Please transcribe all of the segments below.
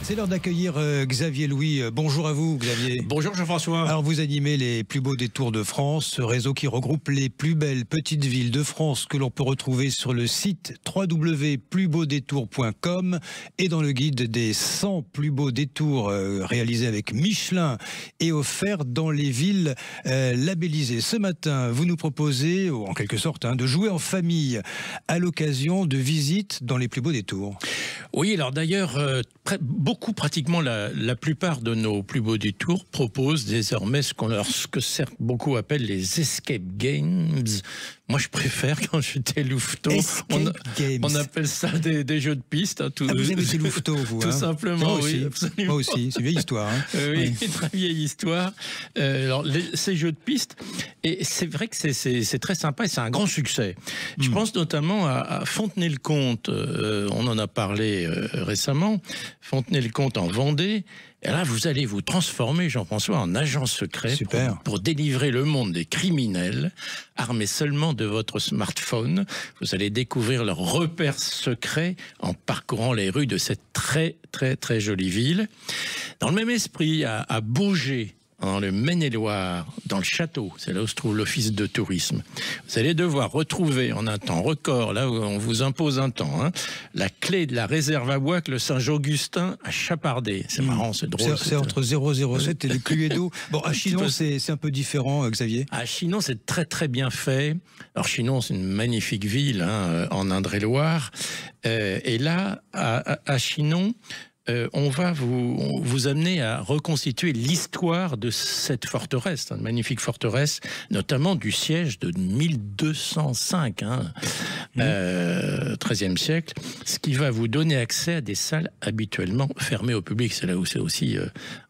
C'est l'heure d'accueillir Xavier Louis. Bonjour à vous, Xavier. Bonjour Jean-François. Alors vous animez les plus beaux détours de France, ce réseau qui regroupe les plus belles petites villes de France que l'on peut retrouver sur le site www.plusbeaudétours.com et dans le guide des 100 plus beaux détours réalisés avec Michelin et offerts dans les villes labellisées. Ce matin, vous nous proposez, en quelque sorte, de jouer en famille à l'occasion de visites dans les plus beaux détours. Oui, alors d'ailleurs, pratiquement la plupart de nos plus beaux détours proposent désormais ce que beaucoup appellent les escape games. Moi, je préfère, quand j'étais louveteau, on appelle ça des jeux de piste. Vous aimez ces louveteaux, vous? Tout simplement, oui. Absolument. Moi aussi, c'est une vieille histoire. Oui, très vieille histoire. Alors, ces jeux de piste, et c'est vrai que c'est très sympa et c'est un grand succès. Je pense notamment à Fontenay-le-Comte. On en a parlé récemment. Fontenay-le-Comte en Vendée. Et là, vous allez vous transformer, Jean-François, en agent secret pour délivrer le monde des criminels, armés seulement de votre smartphone. Vous allez découvrir leurs repères secrets en parcourant les rues de cette très, très, très jolie ville. Dans le même esprit, à Baugé, dans le Maine-et-Loire, dans le château, c'est là où se trouve l'office de tourisme. Vous allez devoir retrouver en un temps record, là où on vous impose un temps, la clé de la réserve à bois que le Saint-Augustin à Chapardet. C'est marrant, c'est drôle. C'est entre 007 et le Cluedo. Bon, à Chinon, c'est un peu différent, Xavier. À Chinon, c'est très très bien fait. Alors Chinon, c'est une magnifique ville en Indre-et-Loire. Et là, à Chinon, on va vous amener à reconstituer l'histoire de cette forteresse, une magnifique forteresse, notamment du siège de 1205, XIIIe siècle, ce qui va vous donner accès à des salles habituellement fermées au public. C'est là où c'est aussi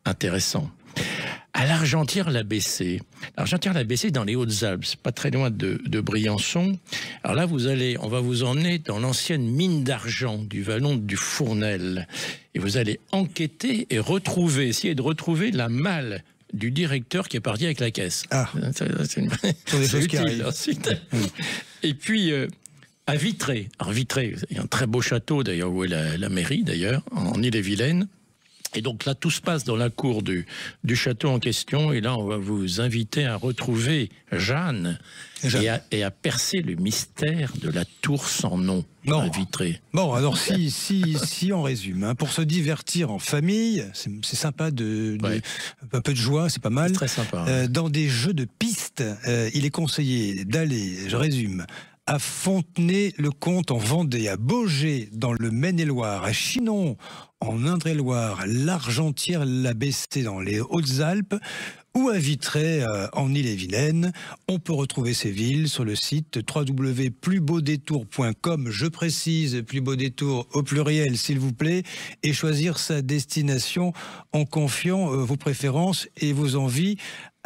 intéressant. À l'Argentière-la-Bessée. L'Argentière-la-Bessée dans les Hautes-Alpes, c'est pas très loin de Briançon. Alors là, on va vous emmener dans l'ancienne mine d'argent du vallon du Fournel. Et vous allez enquêter et essayer de retrouver la malle du directeur qui est parti avec la caisse. Ah, c'est utile ensuite. Et puis, à Vitré. Alors Vitré, il y a un très beau château d'ailleurs, où est la mairie d'ailleurs, en Ille-et-Vilaine. Et donc là, tout se passe dans la cour du château en question. Et là, on va vous inviter à retrouver Jeanne. Et à percer le mystère de la tour sans nom à Vitré. Bon, alors si on résume, pour se divertir en famille, c'est sympa, un peu de joie, c'est pas mal. C'est très sympa. Dans des jeux de pistes, il est conseillé d'aller, je résume, à Fontenay-le-Comte en Vendée, à Baugé dans le Maine-et-Loire, à Chinon en Indre-et-Loire, l'Argentière-la-Bessée dans les Hautes-Alpes ou à Vitré en Ille-et-Vilaine. On peut retrouver ces villes sur le site www.plusbeaudétours.com. Je précise, Plus Beau Détour au pluriel s'il vous plaît, et choisir sa destination en confiant vos préférences et vos envies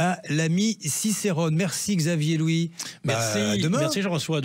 à l'ami Cicérone. Merci Xavier Louis. Merci, demain. Merci Jean-François.